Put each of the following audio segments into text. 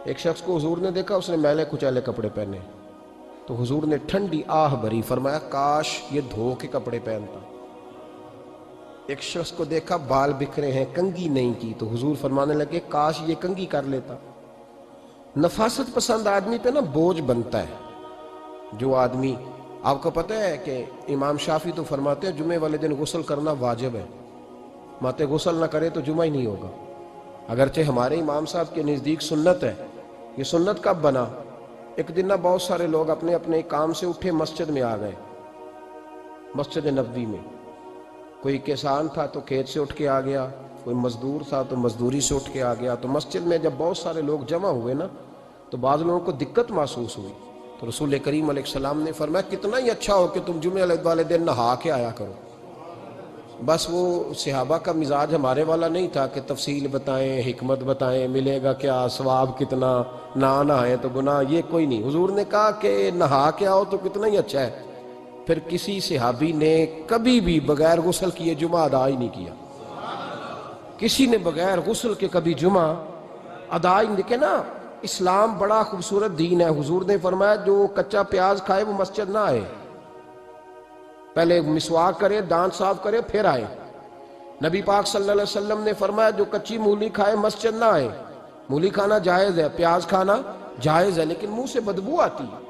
ایک شخص کو حضور نے دیکھا، اس نے میلے کچیلے کپڑے پہنے، تو حضور نے ٹھنڈی آہ بھری، فرمایا کاش یہ دھو کے کپڑے پہنتا۔ ایک شخص کو دیکھا بال بکھرے ہیں، کنگھی نہیں کی، تو حضور فرمانے لگے کاش یہ کنگھی کر لیتا۔ نفاست پسند آدمی پہ نا بوجھ بنتا ہے۔ جو آدمی، آپ کو پتہ ہے کہ امام شافعی تو فرماتے ہیں جمعے والے دن غسل کرنا واجب ہے، ماتے غسل نہ کرے تو جمعہ ہی نہیں ہوگا۔ اگرچہ ہمارے امام صاحب کے نزدیک سنت ہے۔ یہ سنت کب بنا؟ ایک دن نہ بہت سارے لوگ اپنے اپنے کام سے اٹھے، مسجد میں آ گئے، مسجد نبوی میں۔ کوئی کسان تھا تو کھیت سے اٹھ کے آ گیا، کوئی مزدور تھا تو مزدوری سے اٹھ کے آ گیا۔ تو مسجد میں جب بہت سارے لوگ جمع ہوئے نا، تو بعض لوگوں کو دقت محسوس ہوئی، تو رسول کریم علیہ السلام نے فرمایا کتنا ہی اچھا ہو کہ تم جمعے والے دن نہا کے آیا کرو۔ بس وہ صحابہ کا مزاج ہمارے والا نہیں تھا کہ تفصیل بتائیں، حکمت بتائیں، ملے گا کیا، ثواب کتنا، نہ نہائیں تو گناہ، یہ کوئی نہیں۔ حضور نے کہا کہ نہا کے آؤ تو کتنا ہی اچھا ہے۔ پھر کسی صحابی نے کبھی بھی بغیر غسل کیے جمعہ ادا ہی نہیں کیا۔ کسی نے بغیر غسل کے کبھی جمعہ ادا ہی نہیں کیا نا۔ اسلام بڑا خوبصورت دین ہے۔ حضور نے فرمایا جو کچا پیاز کھائے وہ مسجد نہ آئے، پہلے مسواک کرے، دانت صاف کرے، پھر آئے۔ نبی پاک صلی اللہ علیہ وسلم نے فرمایا جو کچی مولی کھائے مسجد نہ آئے۔ مولی کھانا جائز ہے، پیاز کھانا جائز ہے، لیکن منہ سے بدبو آتی ہے۔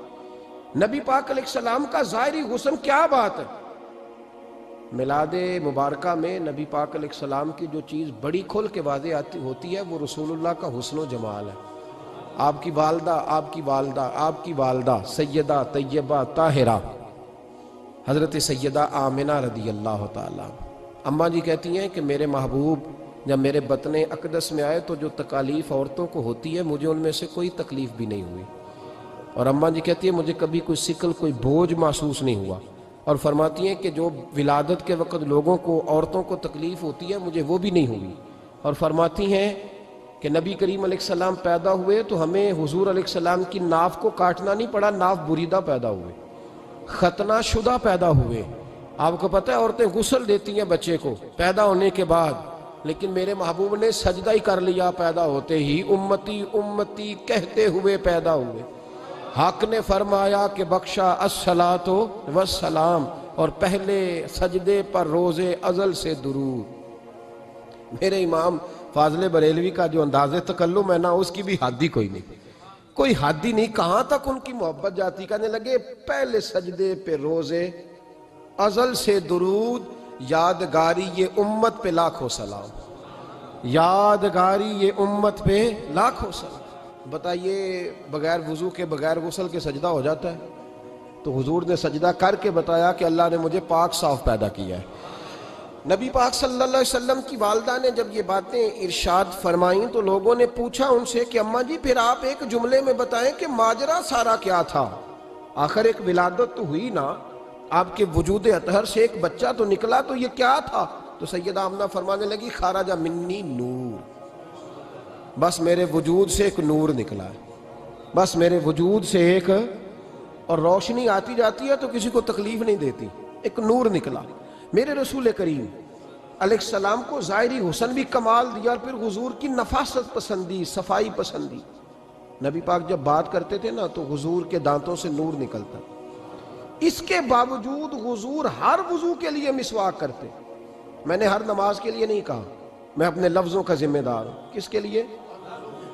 نبی پاک علیہ السلام کا ظاہری حسن کیا بات ہے۔ میلاد مبارکہ میں نبی پاک علیہ السلام کی جو چیز بڑی کھل کے واضح ہوتی ہے وہ رسول اللہ کا حسن و جمال ہے۔ آپ کی والدہ سیدہ طیبہ طاہرہ حضرت سیدہ آمنہ رضی اللہ تعالیٰ، اماں جی کہتی ہیں کہ میرے محبوب جب میرے بطن اقدس میں آئے تو جو تکالیف عورتوں کو ہوتی ہے مجھے ان میں سے کوئی تکلیف بھی نہیں ہوئی۔ اور اماں جی کہتی ہیں مجھے کبھی کوئی ثقل، کوئی بوجھ محسوس نہیں ہوا۔ اور فرماتی ہیں کہ جو ولادت کے وقت لوگوں کو، عورتوں کو تکلیف ہوتی ہے مجھے وہ بھی نہیں ہوئی۔ اور فرماتی ہیں کہ نبی کریم علیہ السلام پیدا ہوئے تو ہمیں حضور علیہ السلام کی ناف کو کاٹنا نہیں پڑا، ناف بریدہ پیدا ہوئے، ختنہ شدہ پیدا ہوئے۔ آپ کو پتہ ہے عورتیں غسل دیتی ہیں بچے کو پیدا ہونے کے بعد، لیکن میرے محبوب نے سجدہ ہی کر لیا پیدا ہوتے ہی، امتی امتی کہتے ہوئے پیدا ہوئے۔ حق نے فرمایا کہ بخشا الصلاۃ والسلام، اور پہلے سجدے پر روز ازل سے درود۔ میرے امام فاضل بریلوی کا جو انداز تکلم ہے نا، اس کی بھی حد ہی کوئی نہیں، کوئی حد ہی نہیں۔ کہاں تک ان کی محبت جاتی، کہنے لگے پہلے سجدے پہ روز ازل سے درود، یادگاری یہ امت پہ لاکھوں سلام، یادگاری یہ امت پہ لاکھوں سلام۔ بتائیے بغیر وضو کے، بغیر غسل کے سجدہ ہو جاتا ہے؟ تو حضور نے سجدہ کر کے بتایا کہ اللہ نے مجھے پاک صاف پیدا کیا ہے۔ نبی پاک صلی اللہ علیہ وسلم کی والدہ نے جب یہ باتیں ارشاد فرمائیں تو لوگوں نے پوچھا ان سے کہ اماں جی پھر آپ ایک جملے میں بتائیں کہ ماجرا سارا کیا تھا، آخر ایک ولادت تو ہوئی نا، آپ کے وجود اطہر سے ایک بچہ تو نکلا، تو یہ کیا تھا؟ تو سیدہ آمنہ فرمانے لگی خارج منی نور، بس میرے وجود سے ایک نور نکلا ہے، بس میرے وجود سے ایک، اور روشنی آتی جاتی ہے تو کسی کو تکلیف نہیں دیتی، ایک نور نکلا۔ میرے رسول کریم علیہ السلام کو ظاہری حسن بھی کمال دیا، اور پھر حضور کی نفاست پسندی، صفائی پسندی۔ نبی پاک جب بات کرتے تھے نا تو حضور کے دانتوں سے نور نکلتا، اس کے باوجود حضور ہر وضو کے لیے مسواک کرتے۔ میں نے ہر نماز کے لیے نہیں کہا، میں اپنے لفظوں کا ذمہ دار ہوں۔ کس کے لیے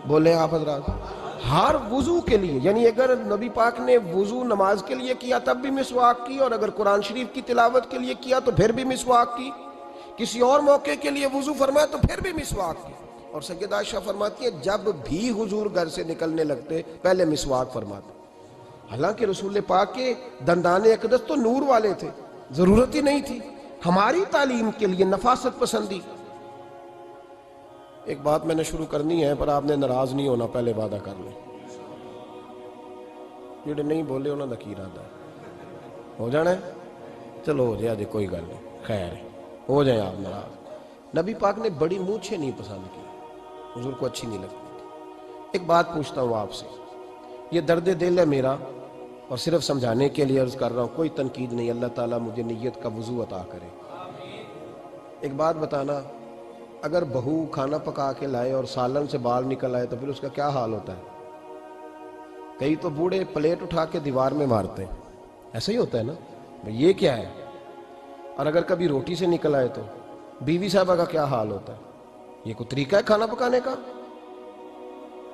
بولیں آپ حضرات؟ ہر وضو کے لیے، یعنی اگر نبی پاک نے وضو نماز کے لیے کیا تب بھی مسواک کی، اور اگر قرآن شریف کی تلاوت کے لیے کیا تو پھر بھی مسواک کی، کسی اور موقع کے لیے وضو فرمایا تو پھر بھی مسواک کی۔ اور سیدہ عائشہ فرماتی ہے جب بھی حضور گھر سے نکلنے لگتے پہلے مسواک فرماتے۔ حالانکہ رسول پاک کے دندان اقدس تو نور والے تھے، ضرورت ہی نہیں تھی۔ ہماری تعلیم کے لیے نفاست پسندی۔ ایک بات میں نے شروع کرنی ہے پر آپ نے ناراض نہیں ہونا، پہلے وعدہ کر لیں، جڑے نہیں بولے انہوں نے کی ارادہ ہو جانا ہے؟ چلو ہو جائے، کوئی گل نہیں، خیر ہے، ہو جائیں آپ ناراض۔ نبی پاک نے بڑی مونچھیں نہیں پسند کی، حضور کو اچھی نہیں لگتی تھی۔ ایک بات پوچھتا ہوں آپ سے، یہ درد دل ہے میرا اور صرف سمجھانے کے لیے عرض کر رہا ہوں، کوئی تنقید نہیں، اللہ تعالیٰ مجھے نیت کا وضو عطا کرے۔ ایک بات بتانا، اگر بہو کھانا پکا کے لائے اور سالن سے بال نکل آئے تو پھر اس کا کیا حال ہوتا ہے؟ کئی تو بوڑھے پلیٹ اٹھا کے دیوار میں مارتے ہیں، ایسا ہی ہوتا ہے نا، یہ کیا ہے؟ اور اگر کبھی روٹی سے نکل آئے تو بیوی صاحبہ کا کیا حال ہوتا ہے؟ یہ کوئی طریقہ ہے کھانا پکانے کا؟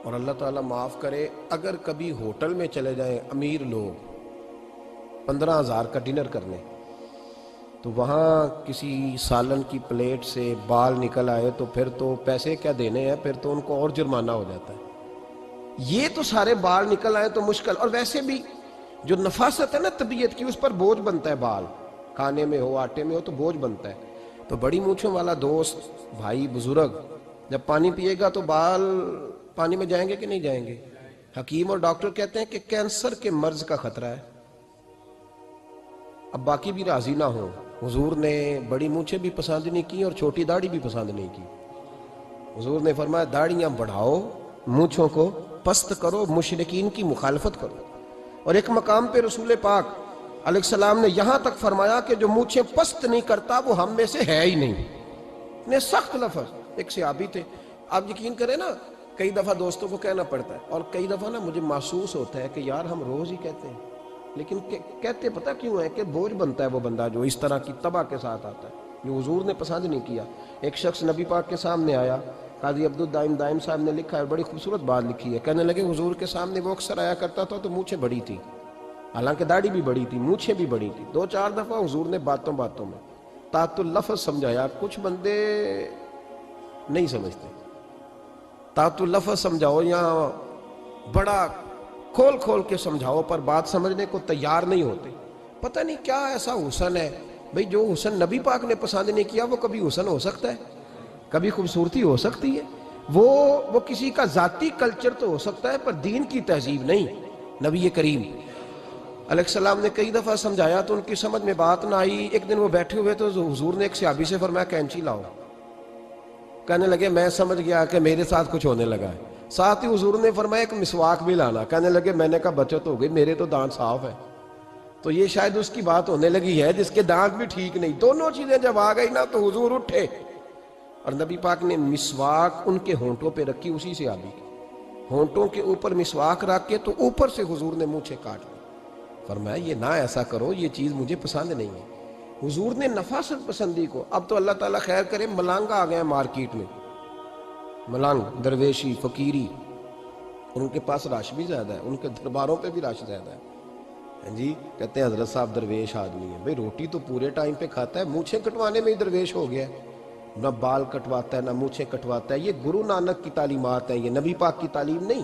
اور اللہ تعالیٰ معاف کرے، اگر کبھی ہوٹل میں چلے جائیں امیر لوگ 15,000 کا ڈنر کرنے، تو وہاں کسی سالن کی پلیٹ سے بال نکل آئے تو پھر تو پیسے کیا دینے ہیں، پھر تو ان کو اور جرمانہ ہو جاتا ہے۔ یہ تو سارے بال نکل آئے تو مشکل، اور ویسے بھی جو نفاست ہے نا طبیعت کی، اس پر بوجھ بنتا ہے، بال کھانے میں ہو آٹے میں ہو تو بوجھ بنتا ہے۔ تو بڑی مونچھوں والا دوست بھائی بزرگ جب پانی پیے گا تو بال پانی میں جائیں گے کہ نہیں جائیں گے؟ حکیم اور ڈاکٹر کہتے ہیں کہ کینسر کے مرض کا خطرہ ہے۔ اب باقی بھی راضی نہ ہوں، حضور نے بڑی مونچھیں بھی پسند نہیں کی اور چھوٹی داڑھی بھی پسند نہیں کی۔ حضور نے فرمایا داڑھیاں بڑھاؤ، مونچھوں کو پست کرو، مشرکین کی مخالفت کرو۔ اور ایک مقام پہ رسول پاک علیہ السلام نے یہاں تک فرمایا کہ جو مونچھیں پست نہیں کرتا وہ ہم میں سے ہے ہی نہیں۔ اتنے سخت لفظ۔ ایک صحابی تھے، آپ یقین کریں نا، کئی دفعہ دوستوں کو کہنا پڑتا ہے، اور کئی دفعہ نا مجھے محسوس ہوتا ہے کہ یار ہم روز ہی کہتے ہیں، لیکن کہتے پتہ کیوں ہے؟ کہ بوجھ بنتا ہے وہ بندہ جو اس طرح کی تباہ کے ساتھ آتا ہے، جو حضور نے پسند نہیں کیا۔ ایک شخص نبی پاک کے سامنے آیا، قاضی عبدالدائم دائم صاحب نے لکھا ہے، بڑی خوبصورت بات لکھی ہے، کہنے لگے حضور کے سامنے وہ اکثر آیا کرتا تھا تو مونچھیں بڑی تھی، حالانکہ داڑھی بھی بڑی تھی، مونچھیں بھی بڑی تھی۔ 2-4 دفعہ حضور نے باتوں باتوں میں تات اللفظ سمجھایا۔ کچھ بندے نہیں سمجھتے، تات اللفظ سمجھاؤ یا بڑا کھول کھول کے سمجھاؤ پر بات سمجھنے کو تیار نہیں ہوتے۔ پتہ نہیں کیا ایسا حسن ہے بھئی، جو حسن نبی پاک نے پسند نہیں کیا وہ کبھی حسن ہو سکتا ہے؟ کبھی خوبصورتی ہو سکتی ہے؟ وہ کسی کا ذاتی کلچر تو ہو سکتا ہے پر دین کی تہذیب نہیں۔ نبی کریم علیہ السلام نے کئی دفعہ سمجھایا تو ان کی سمجھ میں بات نہ آئی۔ ایک دن وہ بیٹھے ہوئے تو حضور نے ایک صحابی سے فرمایا کینچی لاؤ۔ کہنے لگے میں سمجھ گیا کہ میرے ساتھ کچھ ہونے لگا ہے۔ ساتھ ہی حضور نے فرمایا ایک مسواک بھی لانا۔ کہنے لگے میں نے کہا بچت ہو گئی، میرے تو دانت صاف ہے۔ تو یہ شاید اس کی بات ہونے لگی ہے جس کے دانت بھی ٹھیک نہیں۔ دونوں چیزیں جب آ گئی نا تو حضور اٹھے اور نبی پاک نے مسواک ان کے ہونٹوں پہ رکھی، اسی سے آبی کی ہونٹوں کے اوپر مسواک رکھ کے تو اوپر سے حضور نے مونچھیں کاٹ لی۔ فرمایا یہ نہ ایسا کرو، یہ چیز مجھے پسند نہیں ہے۔ حضور نے نفاست پسندی کو۔ اب تو اللہ تعالیٰ خیر کرے، ملانگ آ گئے مارکیٹ میں، ملانگ درویشی فقیری، اور ان کے پاس رش بھی زیادہ ہے، ان کے درباروں پہ بھی رش زیادہ ہے۔ جی کہتے ہیں حضرت صاحب درویش آدمی ہے۔ بھئی روٹی تو پورے ٹائم پہ کھاتا ہے، مونچھیں کٹوانے میں ہی درویش ہو گیا ہے، نہ بال کٹواتا ہے نہ مونچھیں کٹواتا ہے۔ یہ گرو نانک کی تعلیمات ہیں، یہ نبی پاک کی تعلیم نہیں۔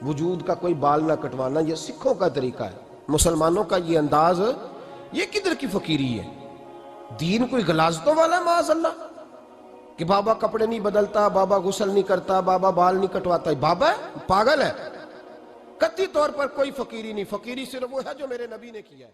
وجود کا کوئی بال نہ کٹوانا یہ سکھوں کا طریقہ ہے، مسلمانوں کا یہ انداز، یہ کدھر کی فقیری ہے؟ دین کوئی غلاظتوں والا معاذ اللہ، کہ بابا کپڑے نہیں بدلتا، بابا غسل نہیں کرتا، بابا بال نہیں کٹواتا۔ بابا ہے پاگل ہے؟ قطعی طور پر کوئی فقیری نہیں، فقیری صرف وہ ہے جو میرے نبی نے کیا ہے۔